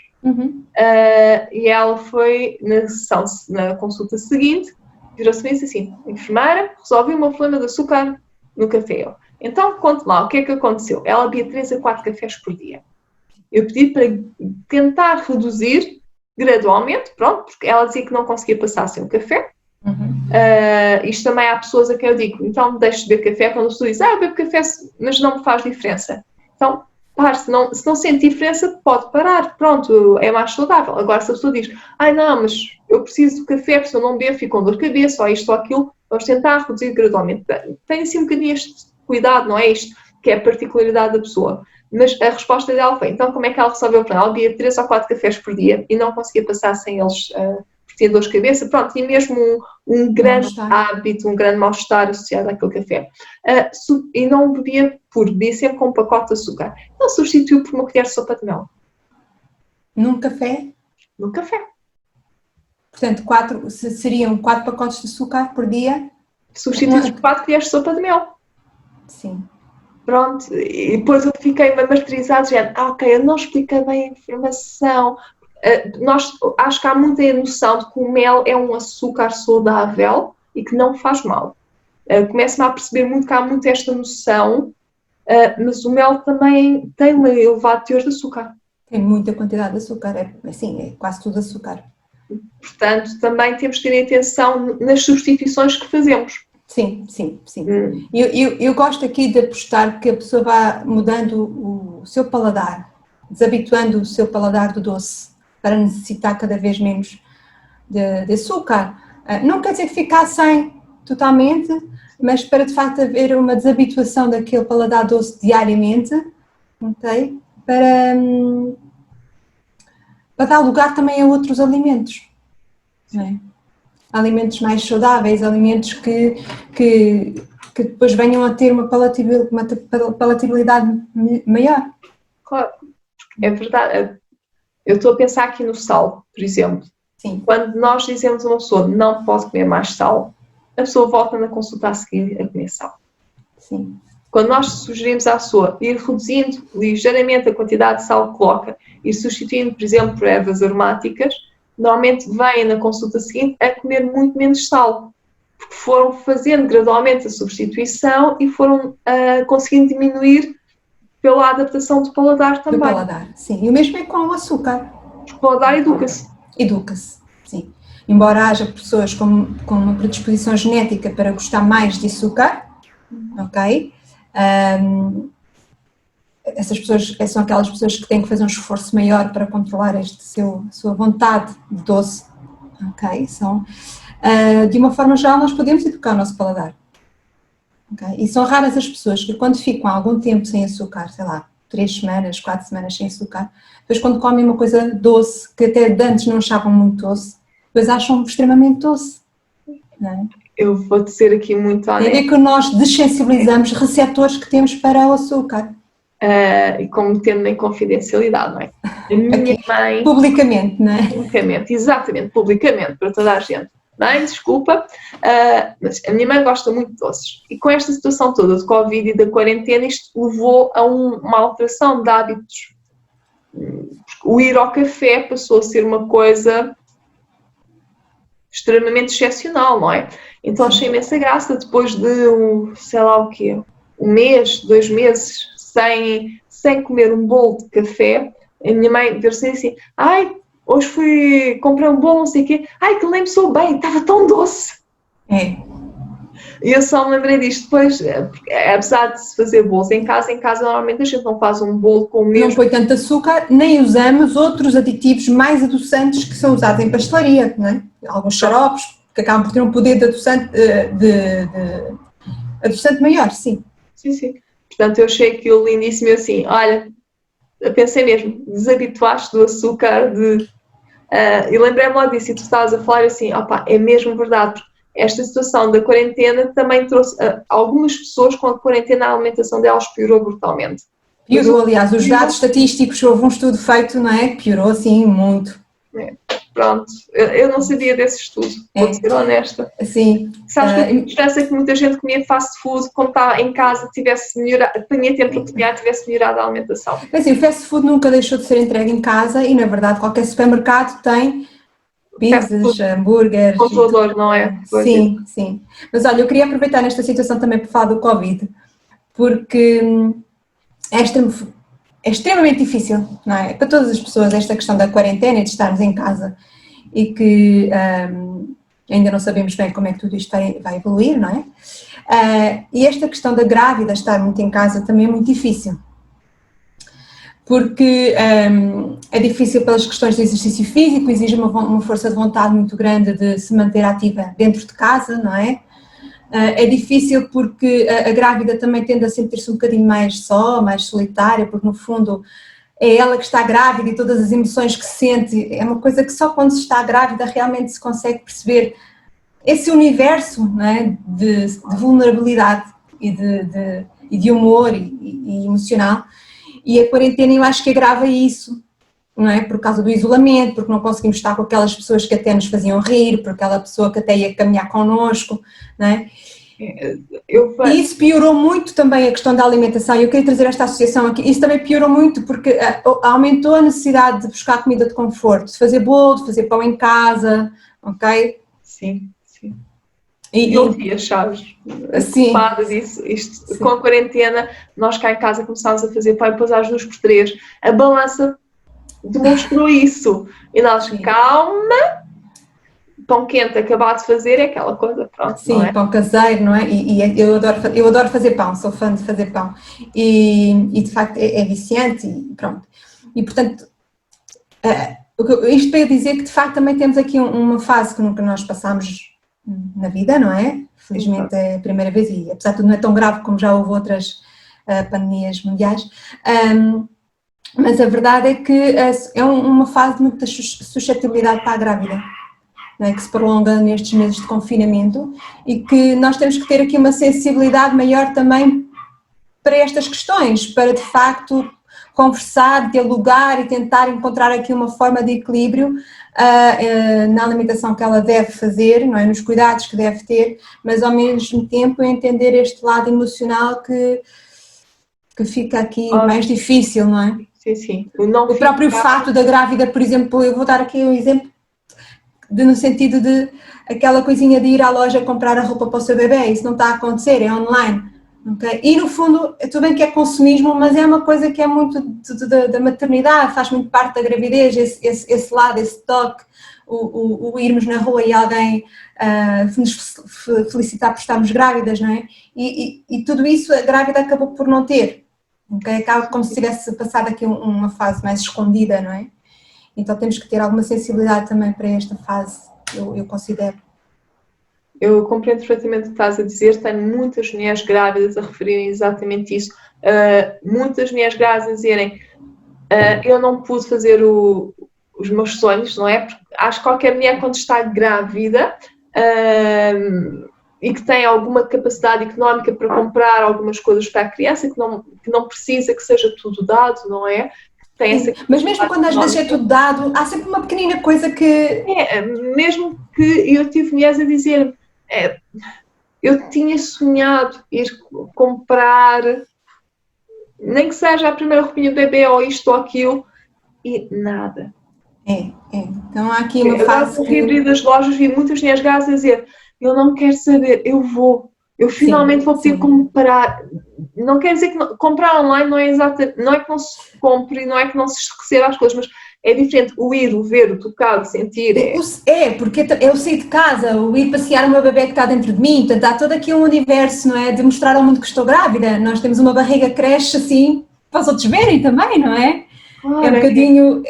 e ela foi na consulta seguinte, virou-se e disse assim, enfermeira, resolvi o meu problema de açúcar no café. Então, conte lá, o que é que aconteceu? Ela bebia 3 a 4 cafés por dia. Eu pedi para tentar reduzir gradualmente, pronto, porque ela dizia que não conseguia passar sem o café. Isto também há pessoas a quem eu digo, então deixe de beber café, quando a pessoa diz, eu bebo café, mas não me faz diferença. Então, pare, se não sente diferença, pode parar, pronto, é mais saudável. Agora, se a pessoa diz, não, mas eu preciso do café, porque se eu não bebo, fico com dor de cabeça, ou isto ou aquilo, vamos tentar reduzir gradualmente. Tem assim um bocadinho este cuidado, não é isto, que é a particularidade da pessoa. Mas a resposta dela foi, então como é que ela resolveu o problema? Ela bebia 3 ou 4 cafés por dia e não conseguia passar sem eles, tinha dor de cabeça, pronto, e mesmo um grande hábito, um grande mal-estar associado àquele café. E não bebia puro, bebia sempre com um pacote de açúcar. Então substituiu por uma colher de sopa de mel. Num café? No café. Portanto, seriam 4 pacotes de açúcar por dia? Substituídos por 4 colheres de sopa de mel. Sim. Pronto, e depois eu fiquei martirizado, ok, eu não expliquei bem a informação. Acho que há muita noção de que o mel é um açúcar saudável e que não faz mal. Começo-me a perceber muito que há muito esta noção, mas o mel também tem um elevado teor de açúcar. Tem muita quantidade de açúcar, é quase tudo açúcar. Portanto, também temos que ter atenção nas substituições que fazemos. Sim. Eu gosto aqui de apostar que a pessoa vá mudando o seu paladar, desabituando o seu paladar do doce, para necessitar cada vez menos de açúcar. Não quer dizer ficar sem totalmente, mas para de facto haver uma desabituação daquele paladar doce diariamente, okay? Para dar lugar também a outros alimentos, não é? Alimentos mais saudáveis, alimentos que depois venham a ter uma palatabilidade maior. Claro, é verdade. Eu estou a pensar aqui no sal, por exemplo. Sim. Quando nós dizemos a uma pessoa não pode comer mais sal, a pessoa volta na consulta a seguir a comer sal. Sim. Quando nós sugerimos à pessoa ir reduzindo ligeiramente a quantidade de sal que coloca e substituindo, por exemplo, por ervas aromáticas, normalmente vêm na consulta seguinte a comer muito menos sal, porque foram fazendo gradualmente a substituição e foram conseguindo diminuir pela adaptação do paladar também. Do paladar, sim. E o mesmo é com o açúcar. O paladar educa-se. Educa-se, sim. Embora haja pessoas com uma predisposição genética para gostar mais de açúcar, ok? Essas pessoas são aquelas pessoas que têm que fazer um esforço maior para controlar sua vontade de doce, ok? De uma forma geral, nós podemos educar o nosso paladar. Okay? E são raras as pessoas que quando ficam algum tempo sem açúcar, sei lá, 3 semanas, 4 semanas sem açúcar, depois quando comem uma coisa doce, que até de antes não achavam muito doce, depois acham extremamente doce. Não é? Eu vou dizer aqui muito honesta. Tem a ver que nós dessensibilizamos receptores que temos para o açúcar. E como tendo em confidencialidade, não é? A minha mãe... Publicamente, não é? Publicamente, exatamente, publicamente, para toda a gente. Mãe, desculpa, mas a minha mãe gosta muito de doces. E com esta situação toda de Covid e da quarentena, isto levou a uma alteração de hábitos. O ir ao café passou a ser uma coisa extremamente excepcional, não é? Então achei imensa graça, depois de sei lá o quê, 1 mês, 2 meses, sem comer um bolo de café, a minha mãe ver-se assim, ai, hoje comprei um bolo, não sei o quê, ai, que nem me soube bem, estava tão doce. É. E eu só me lembrei disto depois, apesar de se fazer bolos em casa normalmente a gente não faz um bolo com o mesmo... Não põe tanto açúcar, nem usamos outros aditivos mais adoçantes que são usados em pastelaria, não é? Alguns xaropes, que acabam por ter um poder de adoçante maior, sim. Sim, sim. Portanto, eu achei aquilo lindíssimo assim, olha, eu pensei mesmo, desabituaste do açúcar, e lembrei-me logo disso, e tu estavas a falar assim, opa, é mesmo verdade, porque esta situação da quarentena também trouxe algumas pessoas com a quarentena a alimentação delas piorou brutalmente. Piorou, aliás, os dados estatísticos, houve um estudo feito, não é? Piorou, sim, muito. Pronto, eu não sabia desse estudo, vou ser honesta. Sim. Sabes que a diferença é que muita gente comia fast food, quando estava em casa, tivesse melhorado, tinha tempo para cozinhar, tivesse melhorado a alimentação. Assim, o fast food nunca deixou de ser entregue em casa e, na verdade, qualquer supermercado tem pizzas, hambúrgueres... Controlador, não é? Sim, sim. Mas olha, eu queria aproveitar nesta situação também para falar do Covid, porque é extremamente difícil, não é? Para todas as pessoas esta questão da quarentena e de estarmos em casa e que ainda não sabemos bem como é que tudo isto vai evoluir, não é? E esta questão da grávida estar muito em casa também é muito difícil, porque é difícil pelas questões de exercício físico, exige uma força de vontade muito grande de se manter ativa dentro de casa, não é? É difícil porque a grávida também tende a sentir-se um bocadinho mais só, mais solitária, porque no fundo é ela que está grávida e todas as emoções que sente, é uma coisa que só quando se está grávida realmente se consegue perceber esse universo, não é? de vulnerabilidade e de humor e emocional, e a quarentena eu acho que agrava isso, não é? Por causa do isolamento, porque não conseguimos estar com aquelas pessoas que até nos faziam rir, por aquela pessoa que até ia caminhar connosco, não é? E isso piorou muito também a questão da alimentação, e eu queria trazer esta associação aqui, isso também piorou muito porque aumentou a necessidade de buscar comida de conforto, de fazer bolo, de fazer pão em casa, ok? Sim, sim. E eu vi, sabes, culpada disso, isto, com a quarentena, nós cá em casa começámos a fazer pão e depois às 2x3, a balança demonstrou isso, e nós, calma, pão quente acabado de fazer é aquela coisa, pronto. Sim, não é? Pão caseiro, não é? E eu adoro fazer pão, sou fã de fazer pão. E de facto é viciante e pronto. E portanto, isto para dizer que de facto também temos aqui uma fase que nunca nós passámos na vida, não é? Felizmente é a primeira vez e apesar de tudo não é tão grave como já houve outras pandemias mundiais. Mas a verdade é que é uma fase de muita suscetibilidade para a grávida, não é? Que se prolonga nestes meses de confinamento e que nós temos que ter aqui uma sensibilidade maior também para estas questões, para de facto conversar, dialogar e tentar encontrar aqui uma forma de equilíbrio na alimentação que ela deve fazer, não é? Nos cuidados que deve ter, mas ao mesmo tempo entender este lado emocional que fica aqui mais difícil, não é? Sim, sim. O próprio fato da grávida, por exemplo, eu vou dar aqui um exemplo, no sentido de aquela coisinha de ir à loja comprar a roupa para o seu bebê, isso não está a acontecer, é online. Okay? E no fundo, tudo bem que é consumismo, mas é uma coisa que é muito da maternidade, faz muito parte da gravidez, esse lado, esse toque, o irmos na rua e alguém nos felicitar por estarmos grávidas, não é? E tudo isso a grávida acabou por não ter. Okay? Acaba como se tivesse passado aqui uma fase mais escondida, não é? Então temos que ter alguma sensibilidade também para esta fase eu considero. Eu compreendo perfeitamente o que estás a dizer, tenho muitas mulheres grávidas a referirem exatamente isso, muitas mulheres grávidas a dizerem eu não pude fazer os meus sonhos, não é? Porque acho que qualquer mulher quando está grávida e que tem alguma capacidade económica para comprar algumas coisas para a criança, que não precisa que seja tudo dado, não é? Tem essa mas mesmo quando às vezes é tudo dado, há sempre uma pequenina coisa que... mesmo que eu tive mulheres a dizer eu tinha sonhado ir comprar, nem que seja a primeira roupinha do bebê ou isto ou aquilo, e nada. Então há aqui uma fase que... abrir das lojas, vi muitas mulheres grávidas a dizer eu não quero saber, eu finalmente vou poder comprar. Não quer dizer que comprar online não é que não se compre, não é que não se receba as coisas, mas é diferente o ir, o ver, o tocar, o sentir. Porque eu sair de casa, o ir passear uma bebê que está dentro de mim, portanto há todo aqui um universo, não é? De mostrar ao mundo que estou grávida. Nós temos uma barriga que cresce assim, para os outros verem também, não é? Claro, é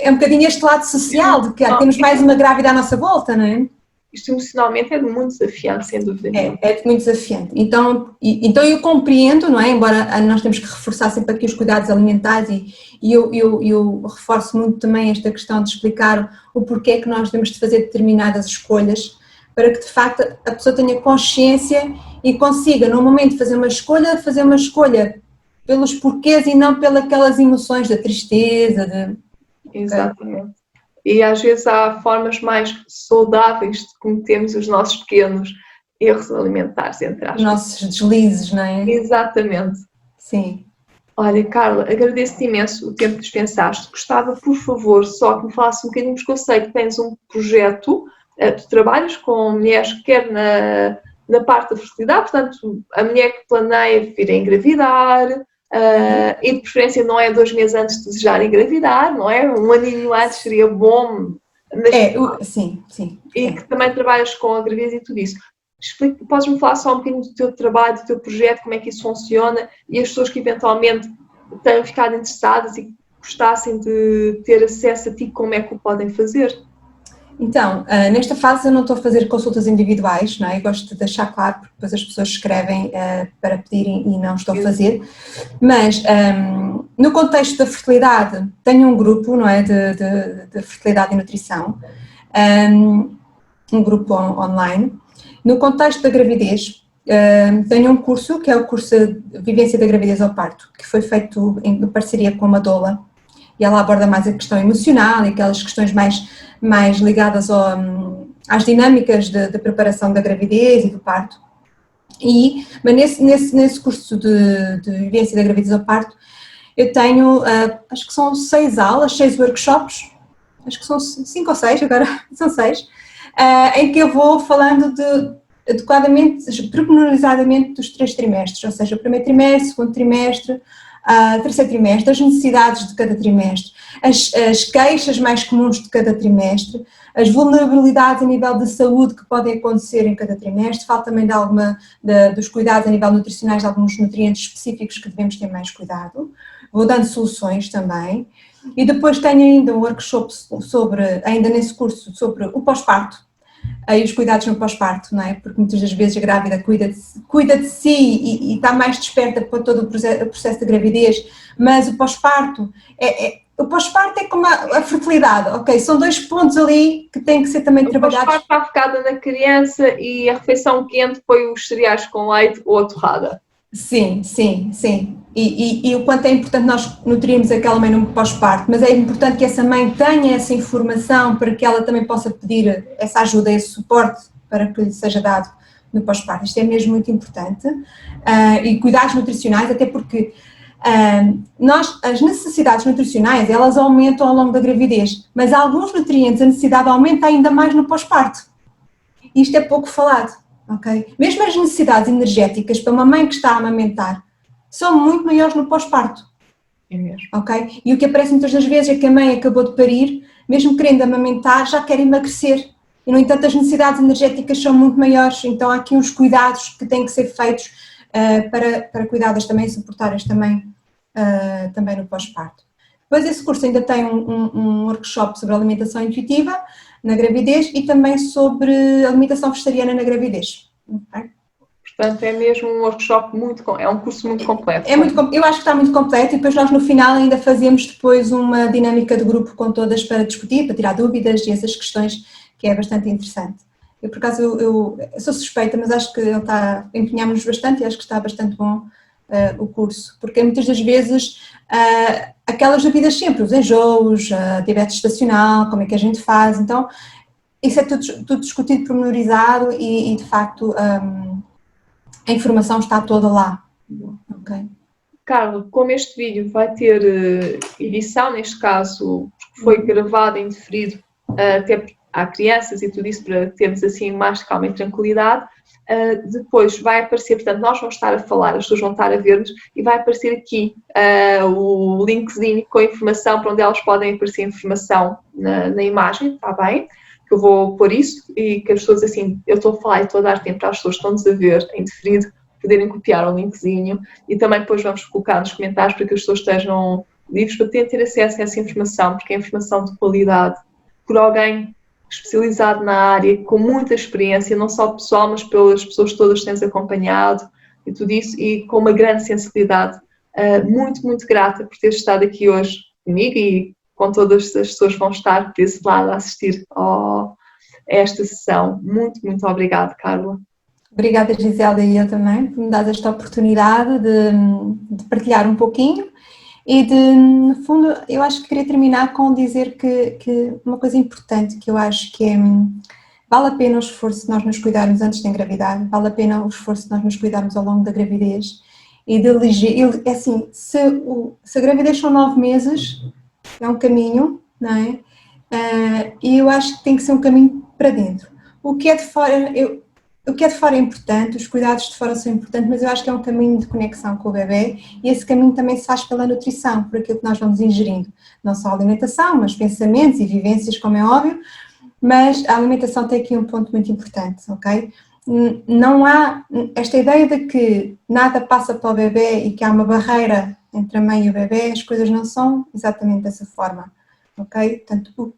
um bocadinho este lado social, de que temos mais uma grávida à nossa volta, não é? Isto emocionalmente é muito desafiante, sem dúvida nenhuma. É muito desafiante. Então eu compreendo, não é? Embora nós temos que reforçar sempre aqui os cuidados alimentares e eu reforço muito também esta questão de explicar o porquê que nós devemos de fazer determinadas escolhas para que de facto a pessoa tenha consciência e consiga, no momento de fazer uma escolha pelos porquês e não pelas emoções da tristeza. Exatamente. E às vezes há formas mais saudáveis de cometermos os nossos pequenos erros alimentares, entre aspas. Os nossos deslizes, não é? Exatamente. Sim. Olha, Carla, agradeço-te imenso o tempo que dispensaste. Gostava, por favor, só que me falasse um bocadinho, porque eu sei que tens um projeto, tu trabalhas com mulheres, quer na parte da fertilidade, portanto, a mulher que planeia vir a engravidar, e de preferência não é 2 meses antes de desejar engravidar, não é? Um aninho antes seria bom. Mas, sim. E que também trabalhas com a gravidez e tudo isso. Podes-me falar só um bocadinho do teu trabalho, do teu projeto, como é que isso funciona e as pessoas que eventualmente tenham ficado interessadas e gostassem de ter acesso a ti, como é que o podem fazer? Então, nesta fase eu não estou a fazer consultas individuais, não é? Eu gosto de deixar claro, porque depois as pessoas escrevem para pedirem e não estou a fazer, mas no contexto da fertilidade tenho um grupo, não é, de fertilidade e nutrição, um grupo online. No contexto da gravidez tenho um curso, que é o curso de Vivência da Gravidez ao Parto, que foi feito em parceria com a Doula, e ela aborda mais a questão emocional e aquelas questões mais ligadas às dinâmicas de preparação da gravidez e do parto. Mas nesse curso de Vivência da Gravidez ao Parto, eu tenho, acho que são 6 aulas, 6 workshops, acho que são 5 ou 6, agora são 6, em que eu vou falando adequadamente, pormenorizadamente dos 3 trimestres, ou seja, o primeiro trimestre, segundo trimestre, terceiro trimestre, as necessidades de cada trimestre, as queixas mais comuns de cada trimestre, as vulnerabilidades a nível de saúde que podem acontecer em cada trimestre, falo também dos cuidados a nível nutricionais, de alguns nutrientes específicos que devemos ter mais cuidado, vou dando soluções também, e depois tenho ainda um workshop ainda nesse curso, sobre o pós-parto, e os cuidados no pós-parto, não é? Porque muitas das vezes a grávida cuida de si e está mais desperta para todo o processo de gravidez, mas o pós-parto é como a fertilidade, ok? São 2 pontos ali que têm que ser também trabalhados. O pós-parto está focada na criança e a refeição quente foi os cereais com leite ou a torrada. Sim. E o quanto é importante nós nutrirmos aquela mãe no pós-parto, mas é importante que essa mãe tenha essa informação para que ela também possa pedir essa ajuda, esse suporte para que lhe seja dado no pós-parto. Isto é mesmo muito importante. E cuidados nutricionais, até porque as necessidades nutricionais, elas aumentam ao longo da gravidez, mas alguns nutrientes, a necessidade aumenta ainda mais no pós-parto. Isto é pouco falado, ok? Mesmo as necessidades energéticas para uma mãe que está a amamentar são muito maiores no pós-parto. É mesmo. Ok? E o que aparece muitas das vezes é que a mãe acabou de parir, mesmo querendo amamentar, já quer emagrecer. E, no entanto, as necessidades energéticas são muito maiores, então há aqui uns cuidados que têm que ser feitos para cuidadas também, suportáveis também no pós-parto. Depois esse curso ainda tem um workshop sobre alimentação intuitiva, na gravidez e também sobre alimentação vegetariana na gravidez. Okay? Portanto, é mesmo um workshop é um curso muito completo. Eu acho que está muito completo e depois nós no final ainda fazemos depois uma dinâmica de grupo com todas para discutir, para tirar dúvidas e essas questões, que é bastante interessante. Eu, por acaso, eu sou suspeita, mas acho que empenhámos-nos bastante e acho que está bastante bom o curso, porque muitas das vezes aquelas dúvidas sempre, os enjoos, a diabetes estacional, como é que a gente faz, então isso é tudo discutido, pormenorizado e de facto a informação está toda lá. Okay. Carla, como este vídeo vai ter edição, neste caso foi gravado em diferido até há crianças e tudo isso para termos assim mais calma e tranquilidade, depois vai aparecer, portanto nós vamos estar a falar, as pessoas vão estar a ver-nos e vai aparecer aqui o linkzinho com a informação para onde elas podem aparecer informação na imagem, está bem? Que eu vou pôr isso e que as pessoas assim, eu estou a falar e estou a dar tempo para as pessoas que estão-nos a ver em diferido poderem copiar o linkzinho e também depois vamos colocar nos comentários para que as pessoas estejam livres para ter acesso a essa informação, porque é informação de qualidade, por alguém especializado na área, com muita experiência, não só pessoal, mas pelas pessoas todas que temos acompanhado e tudo isso, e com uma grande sensibilidade. Muito, muito grata por ter estado aqui hoje comigo e com todas as pessoas que vão estar desse lado a assistir a esta sessão. Muito, muito obrigada, Carla. Obrigada, Gisela, e eu também, por me dar esta oportunidade de partilhar um pouquinho e no fundo, eu acho que queria terminar com dizer que uma coisa importante que eu acho que vale a pena o esforço de nós nos cuidarmos antes de engravidar, vale a pena o esforço de nós nos cuidarmos ao longo da gravidez e de eleger, assim, se a gravidez são 9 meses, é um caminho, não é? E eu acho que tem que ser um caminho para dentro. O que é de fora é importante, os cuidados de fora são importantes, mas eu acho que é um caminho de conexão com o bebê e esse caminho também se faz pela nutrição, por aquilo que nós vamos ingerindo, não só a alimentação, mas pensamentos e vivências, como é óbvio, mas a alimentação tem aqui um ponto muito importante, ok? Não há esta ideia de que nada passa para o bebê e que há uma barreira entre a mãe e o bebê, as coisas não são exatamente dessa forma, ok? Portanto,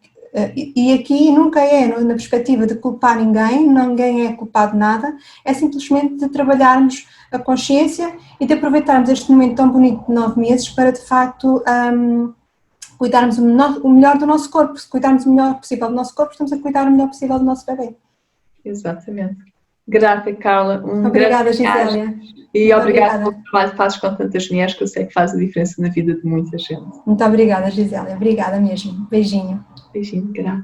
e aqui nunca é na perspectiva de culpar ninguém é culpado de nada, é simplesmente de trabalharmos a consciência e de aproveitarmos este momento tão bonito de 9 meses para de facto cuidarmos o melhor do nosso corpo. Se cuidarmos o melhor possível do nosso corpo, estamos a cuidar o melhor possível do nosso bebê. Exatamente. Grata, Carla. Obrigada, Gisela. E obrigada pelo trabalho que fazes com tantas mulheres, que eu sei que faz a diferença na vida de muita gente. Muito obrigada, Gisela. Obrigada mesmo. Beijinho. Beijinho, grata.